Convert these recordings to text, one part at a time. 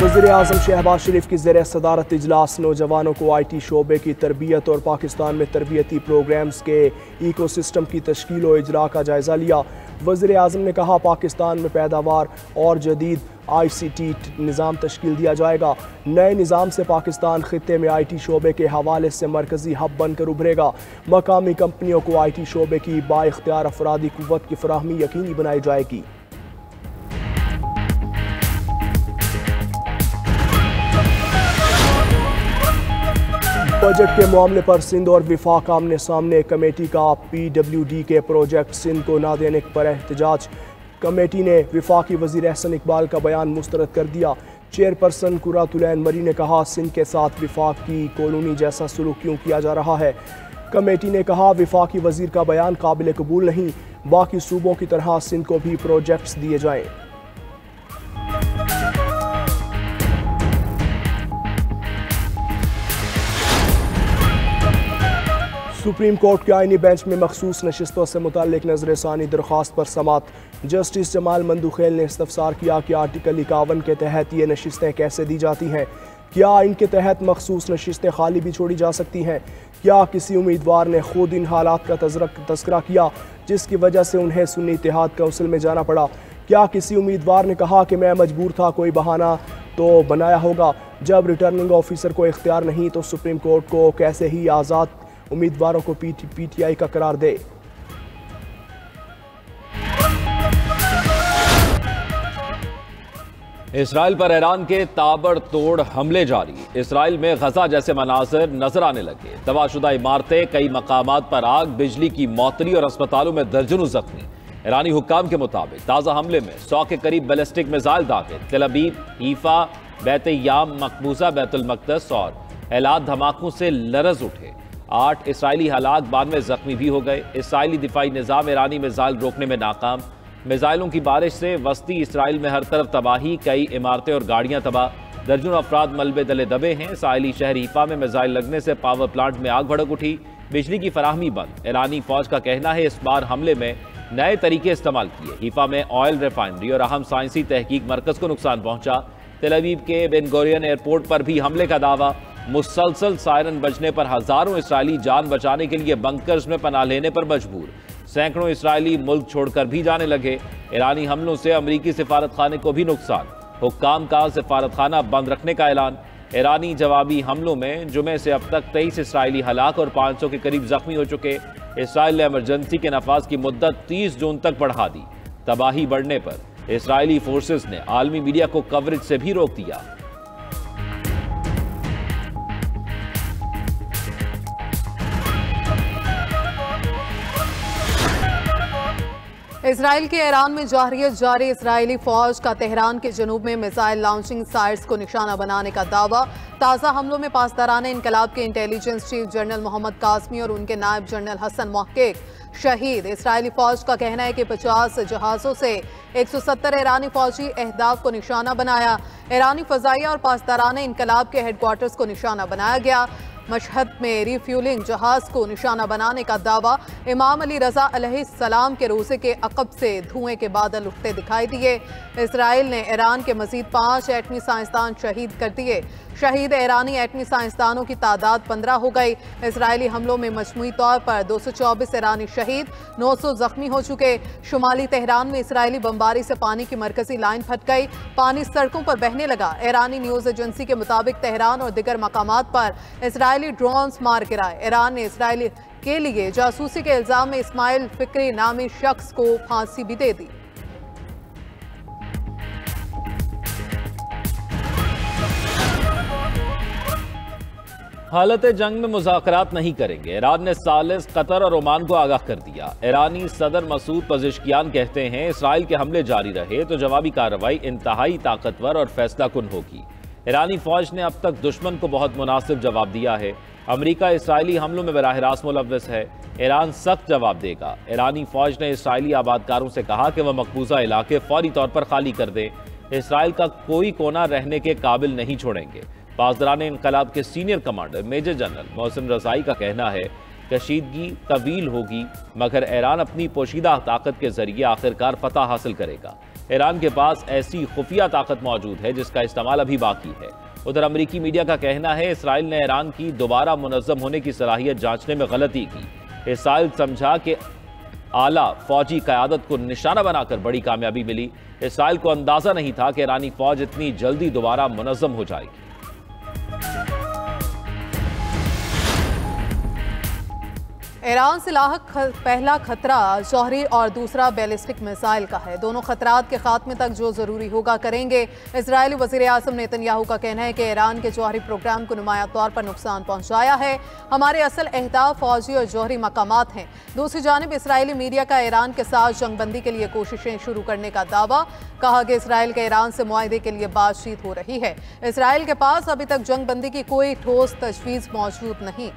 वज़ीर-ए-आज़म शहबाज शरीफ की ज़ेर सदारत इजलास नौजवानों को IT शोबे की तरबियत और पाकिस्तान में तरबियती प्रोग्राम्स के इकोसिस्टम की तश्कील और इजरा का जायज़ा लिया। वज़ीर-ए-आज़म ने कहा पाकिस्तान में पैदावार और जदीद ICT निज़ाम तश्कील दिया जाएगा। नए निज़ाम से पाकिस्तान ख़ित्ते में IT शोबे के हवाले से मरकज़ी हब बनकर उभरेगा। मकामी कंपनियों को IT शोबे की बाइख्तियार अफरादी क़ुव्वत की फराहमी यकीनी बनाई जाएगी। बजट के मामले पर सिंध और विफाक आमने सामने। कमेटी का PWD के प्रोजेक्ट सिंध को ना देने पर एहतजाज। कमेटी ने विफाकी वज़ीर एहसन इकबाल का बयान मुस्तरद कर दिया। चेयरपर्सन कुरातुलैन मरी ने कहा सिंध के साथ विफाक की कॉलोनी जैसा सलूक क्यों किया जा रहा है। कमेटी ने कहा विफाकी वज़ीर का बयान काबिल कबूल नहीं, बाकी सूबों की तरह सिंध को भी प्रोजेक्ट्स दिए जाएं। सुप्रीम कोर्ट के आईनी बेंच में मखसूस नशिस्तों से मुताल्लिक नजरसानी दरख्वास्त पर समात। जस्टिस जमाल मंदुखेल ने इस्तफसार किया कि आर्टिकल 51 के तहत ये नशिस्तें कैसे दी जाती हैं। क्या इनके तहत मखसूस नशिस्तें खाली भी छोड़ी जा सकती हैं? क्या किसी उम्मीदवार ने खुद इन हालात का तज़किरा किया जिसकी वजह से उन्हें सुन्नी इत्तेहाद काउंसिल में जाना पड़ा? क्या किसी उम्मीदवार ने कहा कि मैं मजबूर था, कोई बहाना तो बनाया होगा? जब रिटर्निंग ऑफिसर को इख्तियार नहीं तो सुप्रीम कोर्ट को कैसे ही आज़ाद उम्मीदवारों को PTI का करार दे। इसराइल पर ईरान के ताबड़तोड़ हमले जारी। इसराइल में गजा जैसे मनाज़िर नजर आने लगे। तबाहशुदा इमारतें, कई मकामात पर आग, बिजली की मौतरी और अस्पतालों में दर्जनों जख्मी। ईरानी हुक्काम के मुताबिक ताज़ा हमले में 100 के करीब बैलिस्टिक मिसाइल दाखिल। तेल अवीव, हीफा, बैत-ए-याम, मकबूजा, बैतुल मक़दस और एलात धमाकों से लरज़ उठे। 8 इसराइली हलाक, 92 जख्मी भी हो गए। इसराइली दिफाई निज़ाम ईरानी मिसाइल रोकने में नाकाम। मिसाइलों की बारिश से वस्ती इसराइल में हर तरफ तबाही, कई इमारतें और गाड़ियां तबाह। दर्जनों अफराद मलबे तले दबे हैं। इसराइली शहर हीफा में मिसाइल लगने से पावर प्लांट में आग भड़क उठी, बिजली की फराहमी बंद। ईरानी फौज का कहना है इस बार हमले में नए तरीके इस्तेमाल किए। हीफा में ऑयल रिफाइनरी और अहम साइंसी तहकीक मरकज को नुकसान पहुंचा। तेल अवीव के बेन गुरियन एयरपोर्ट पर भी हमले का दावा। मुसलसल सायरन बजने पर हजारों इसराइली जान बचाने के लिए बंकर्स में पनाह लेने पर मजबूर। सैकड़ों इसराइली मुल्क छोड़कर भी जाने लगे। ईरानी हमलों से अमरीकी सिफारत खाने को भी नुकसान। हुक्काम का सिफारत खाना बंद रखने का ऐलान। ईरानी जवाबी हमलों में जुमे से अब तक 23 इसराइली हलाक और 500 के करीब जख्मी हो चुके। इसराइल ने इमरजेंसी के नफाज की मुद्दत 30 जून तक बढ़ा दी। तबाही बढ़ने पर इसराइली फोर्सेस ने आलमी मीडिया को कवरेज से भी रोक दिया। इसराइल के ईरान में जाहिरियत जारी। इसराइली फौज का तेहरान के जनूब में मिसाइल लॉन्चिंग साइट्स को निशाना बनाने का दावा। ताज़ा हमलों में पासदारान इनकलाब के intelligence chief general Mohammad Qasemi और उनके नायब जनरल हसन मोहक्किक शहीद। इसराइली फौज का कहना है कि 50 जहाज़ों से 170 ईरानी फौजी अहदाफ को निशाना बनाया। ईरानी फजाइया और पासदारान इनकलाब के हेडक्वार्टर्स को निशाना बनाया गया। मशहद में रिफ्यूलिंग जहाज को निशाना बनाने का दावा। इमाम अली रजा अलैहिस्सलाम के रोज़े के अक़ब से धुएं के बादल उठते दिखाई दिए। इसराइल ने ईरान के मजीद 5 एटमी साइंसदान शहीद कर दिए। शहीद ईरानी एटमी साइंसदानों की तादाद 15 हो गई। इसराइली हमलों में मजमूई तौर पर 224 ईरानी शहीद, 900 जख्मी हो चुके। शुमाली तेहरान में इसराइली बमबारी से पानी की मरकजी लाइन फट गई, पानी सड़कों पर बहने लगा। ईरानी न्यूज़ एजेंसी के मुताबिक तेहरान और दिगर मकामात पर इसराइली ड्रोन्स मार गिराए। ईरान ने इसराइल के लिए जासूसी के इल्जाम में इस्माइल फिक्री नामी शख्स को फांसी भी दे दी। हालत जंग में मुज़ाकरात नहीं करेंगे। ईरान ने सालिस, कतर और ओमान को आगाह कर दिया। ईरानी सदर मसूद पज़ेश्कियान कहते हैं इसराइल के हमले जारी रहे तो जवाबी कार्रवाई इंतहाई ताकतवर और फैसला कुन होगी। ईरानी फौज ने अब तक दुश्मन को बहुत मुनासिब जवाब दिया है। अमरीका इसराइली हमलों में बराह रास्त मुलव्वस है। ईरान सख्त जवाब देगा। ईरानी फौज ने इसराइली आबादकारों से कहा कि वह मकबूजा इलाके फौरी तौर पर खाली कर दें। इसराइल का कोई कोना रहने के काबिल नहीं छोड़ेंगे। पासदारान इनकलाब के senior commander major general Mohsen Rezaei का कहना है कशीदगी तवील होगी मगर ईरान अपनी पोशीदा ताकत के जरिए आखिरकार फतह हासिल करेगा। ईरान के पास ऐसी खुफिया ताकत मौजूद है जिसका इस्तेमाल अभी बाकी है। उधर अमरीकी मीडिया का कहना है इसराइल ने ईरान की दोबारा मुनज़्ज़म होने की सलाहियत जांचने में गलती की। इसराइल समझा कि आला फौजी क़यादत को निशाना बनाकर बड़ी कामयाबी मिली। इसराइल को अंदाजा नहीं था कि ईरानी फौज इतनी जल्दी दोबारा मुनज़्ज़म हो जाएगी। ईरान से लाहक पहला खतरा जौहरी और दूसरा बैलिस्टिक मिसाइल का है। दोनों खतरात के खात्मे तक जो जरूरी होगा करेंगे। इजरायली वज़ीर आज़म नेतन्याहू का कहना है कि ईरान के जौहरी प्रोग्राम को नुमाया तौर पर नुकसान पहुंचाया है। हमारे असल अहदाफ फौजी और जौहरी मकामात हैं। दूसरी जानिब इसराइली मीडिया का ईरान के साथ जंगबंदी के लिए कोशिशें शुरू करने का दावा। कहा कि इसराइल के ईरान से मुआहदे के लिए बातचीत हो रही है। इसराइल के पास अभी तक जंगबंदी की कोई ठोस तजवीज़ मौजूद नहीं।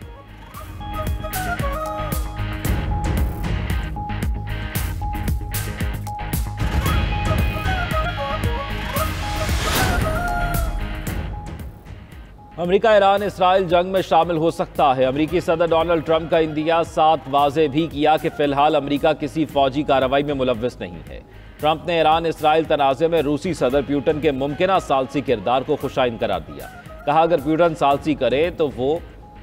अमेरिका ईरान इसराइल जंग में शामिल हो सकता है। अमेरिकी सदर डोनाल्ड ट्रंप का इंदिया साथ वाज़े भी किया कि फिलहाल अमेरिका किसी फौजी कार्रवाई में मुलव्वस नहीं है। ट्रंप ने ईरान इसराइल तनाज़े में रूसी सदर प्यूटन के मुमकिना सालसी किरदार को खुशाइन करार दिया। कहा अगर प्यूटन सालसी करे तो वो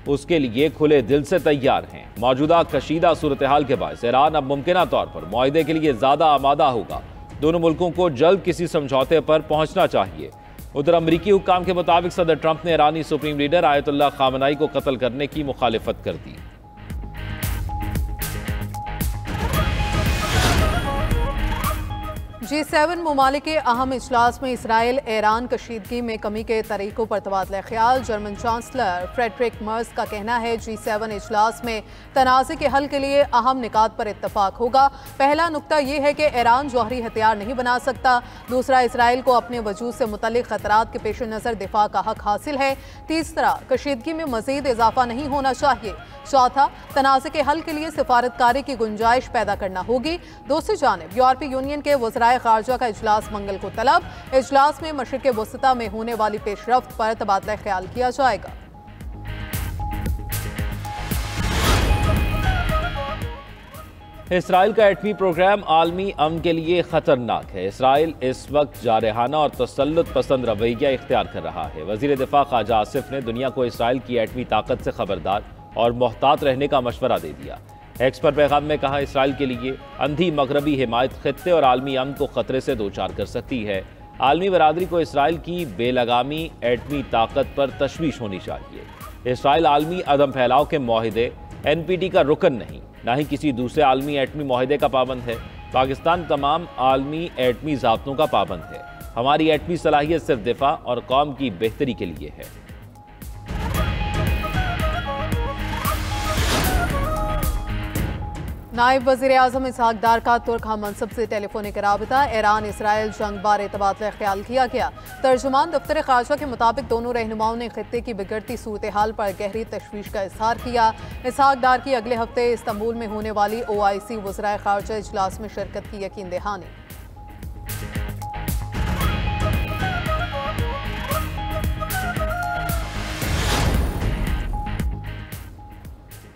उसके लिए खुले दिल से तैयार हैं। मौजूदा कशीदा सूरत हाल के बायस ईरान अब मुमकिना तौर पर मुआहदे के लिए ज़्यादा आमादा होगा। दोनों मुल्कों को जल्द किसी समझौते पर पहुंचना चाहिए। उधर अमरीकी हुक्काम के मुताबिक सदर ट्रंप ने ईरानी सुप्रीम लीडर आयतुल्लाह खामनाई को कत्ल करने की मुखालिफत कर दी। G7 मुमालिक के अहम इजलास में इसराइल ईरान कशीदगी में कमी के तरीकों पर तबादला ख्याल। जर्मन चांसलर फ्रेडरिक मर्ज का कहना है G7 इजलास में तनाज़े के हल के लिए अहम निकात पर इत्तफाक होगा। पहला नुक्ता यह है कि ईरान जौहरी हथियार नहीं बना सकता। दूसरा, इसराइल को अपने वजूद से मुतल्लिक खतरात के पेश नज़र दिफा का हक हासिल है। तीसरा, कशीदगी में मजीद इजाफा नहीं होना चाहिए। चौथा, तनाज़े के हल के लिए सिफारतकारी की गुंजाइश पैदा करना होगी। दूसरी जानिब यूरोपीय यूनियन के वज़राए खारजा का इजलास मंगल को तलब। इजलास में मशरिक़ वसता में होने वाली पेशरफ्त पर तबादला ख्याल किया जाएगा। इसराइल का एटमी प्रोग्राम आलमी अमन के लिए खतरनाक है। इसराइल इस वक्त जारहाना और तसल्लुत पसंद रवैया इख्तियार कर रहा है। वज़ीर दिफा ख्वाजा आसिफ ने दुनिया को इसराइल की एटमी ताकत से खबरदार और मोहतात रहने का मशवरा दे दिया। एक्स पर पैगाम में कहा इसराइल के लिए अंधी मगरबी हिमायत खित्ते और आलमी अमन को खतरे से दो चार कर सकती है। आलमी बरादरी को इसराइल की बेलगामी एटमी ताकत पर तशवीश होनी चाहिए। इसराइल आलमी अदम फैलाव के मुआहदे NPT का रुकन नहीं, ना ही किसी दूसरे आलमी एटमी मुआहदे का पाबंद है। पाकिस्तान तमाम आलमी एटमी ज़ाब्तों का पाबंद है। हमारी एटमी सलाहियत सिर्फ दिफा और कौम की बेहतरी के लिए है। नायब वज़ीर आज़म इसहाक डार का तुर्क हम मनसब से टेलीफोनिक राबिता। ईरान इसराइल जंग बारे तबादला ख्याल किया गया। तर्जुमान दफ्तर ख़ारजा के मुताबिक दोनों रहनुमाओं ने खित्ते की बिगड़ती सूरत हाल पर गहरी तशवीश का इजहार किया। इसहाक डार की अगले हफ्ते इस्तंबुल में होने वाली OIC वज़राए ख़ारजा इजलास में शिरकत की यकीन दहानी।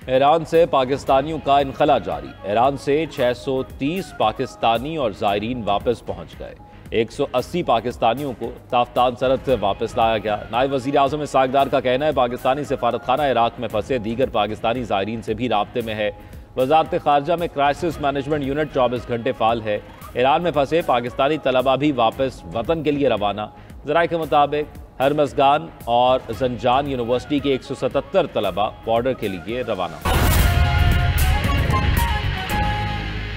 ईरान से पाकिस्तानियों का इनखला जारी। ईरान से 630 पाकिस्तानी और ज़ायरीन वापस पहुंच गए। 180 पाकिस्तानियों को ताफ्तान सरहद से वापस लाया गया। नायब वज़ीर आज़म इसहाक डार का कहना है पाकिस्तानी सफारतखाना इराक में फंसे दीगर पाकिस्तानी ज़ायरीन से भी राब्ते में है। वज़ारत ख़ारजा में क्राइसिस मैनेजमेंट यूनिट 24 घंटे फ़ाल है। ईरान में फंसे पाकिस्तानी तलबा भी वापस वतन के लिए रवाना। ज़राए के मुताबिक हरमज़गान और ज़ंजान यूनिवर्सिटी के 177 तलबा बॉर्डर के लिए रवाना।